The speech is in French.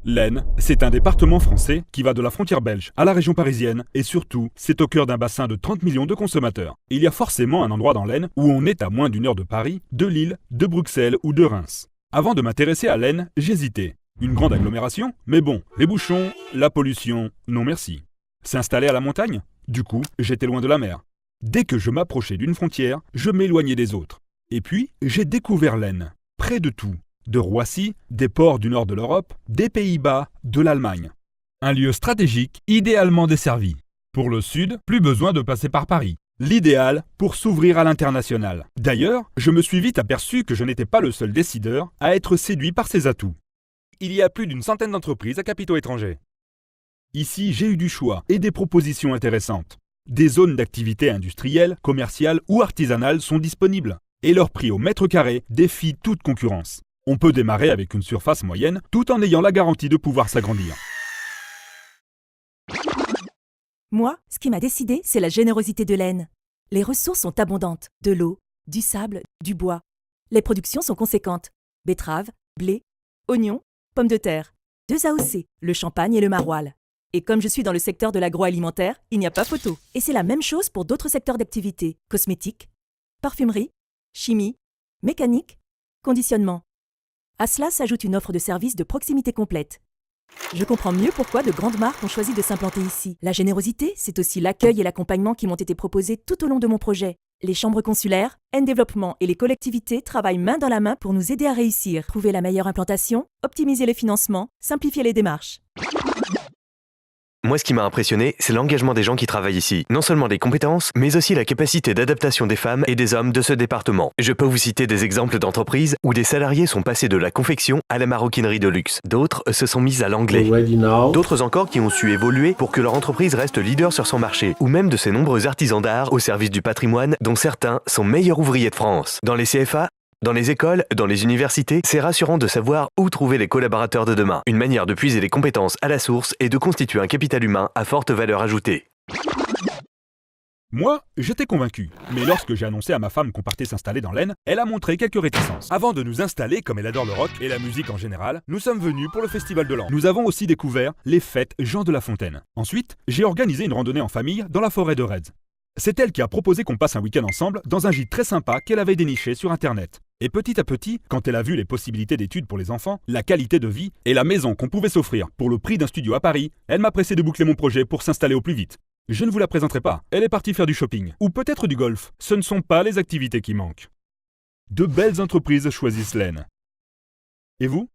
L'Aisne, c'est un département français qui va de la frontière belge à la région parisienne et surtout, c'est au cœur d'un bassin de 30 millions de consommateurs. Il y a forcément un endroit dans l'Aisne où on est à moins d'une heure de Paris, de Lille, de Bruxelles ou de Reims. Avant de m'intéresser à l'Aisne, j'hésitais. Une grande agglomération? Mais bon, les bouchons, la pollution, non merci. S'installer à la montagne? Du coup, j'étais loin de la mer. Dès que je m'approchais d'une frontière, je m'éloignais des autres. Et puis, j'ai découvert l'Aisne, près de tout. De Roissy, des ports du nord de l'Europe, des Pays-Bas, de l'Allemagne. Un lieu stratégique, idéalement desservi. Pour le sud, plus besoin de passer par Paris. L'idéal pour s'ouvrir à l'international. D'ailleurs, je me suis vite aperçu que je n'étais pas le seul décideur à être séduit par ses atouts. Il y a plus d'une centaine d'entreprises à capitaux étrangers. Ici, j'ai eu du choix et des propositions intéressantes. Des zones d'activité industrielle, commerciale ou artisanale sont disponibles. Et leur prix au mètre carré défie toute concurrence. On peut démarrer avec une surface moyenne tout en ayant la garantie de pouvoir s'agrandir. Moi, ce qui m'a décidé, c'est la générosité de l'Aisne. Les ressources sont abondantes. De l'eau, du sable, du bois. Les productions sont conséquentes. Betteraves, blé, oignons, pommes de terre. 2 AOC, le champagne et le maroilles. Et comme je suis dans le secteur de l'agroalimentaire, il n'y a pas photo. Et c'est la même chose pour d'autres secteurs d'activité. Cosmétiques, parfumerie, chimie, mécanique, conditionnement. À cela s'ajoute une offre de services de proximité complète. Je comprends mieux pourquoi de grandes marques ont choisi de s'implanter ici. La générosité, c'est aussi l'accueil et l'accompagnement qui m'ont été proposés tout au long de mon projet. Les chambres consulaires, Aisne Développement et les collectivités travaillent main dans la main pour nous aider à réussir. Trouver la meilleure implantation, optimiser les financements, simplifier les démarches. Moi, ce qui m'a impressionné, c'est l'engagement des gens qui travaillent ici. Non seulement les compétences, mais aussi la capacité d'adaptation des femmes et des hommes de ce département. Je peux vous citer des exemples d'entreprises où des salariés sont passés de la confection à la maroquinerie de luxe. D'autres se sont mises à l'anglais. D'autres encore qui ont su évoluer pour que leur entreprise reste leader sur son marché. Ou même de ces nombreux artisans d'art au service du patrimoine, dont certains sont meilleurs ouvriers de France. Dans les CFA, dans les écoles, dans les universités, c'est rassurant de savoir où trouver les collaborateurs de demain. Une manière de puiser les compétences à la source et de constituer un capital humain à forte valeur ajoutée. Moi, j'étais convaincu. Mais lorsque j'ai annoncé à ma femme qu'on partait s'installer dans l'Aisne, elle a montré quelques réticences. Avant de nous installer, comme elle adore le rock et la musique en général, nous sommes venus pour le Festival de l'An. Nous avons aussi découvert les fêtes Jean de La Fontaine. Ensuite, j'ai organisé une randonnée en famille dans la forêt de Retz. C'est elle qui a proposé qu'on passe un week-end ensemble dans un gîte très sympa qu'elle avait déniché sur Internet. Et petit à petit, quand elle a vu les possibilités d'études pour les enfants, la qualité de vie et la maison qu'on pouvait s'offrir pour le prix d'un studio à Paris, elle m'a pressé de boucler mon projet pour s'installer au plus vite. Je ne vous la présenterai pas, elle est partie faire du shopping, ou peut-être du golf. Ce ne sont pas les activités qui manquent. De belles entreprises choisissent l'Aisne. Et vous ?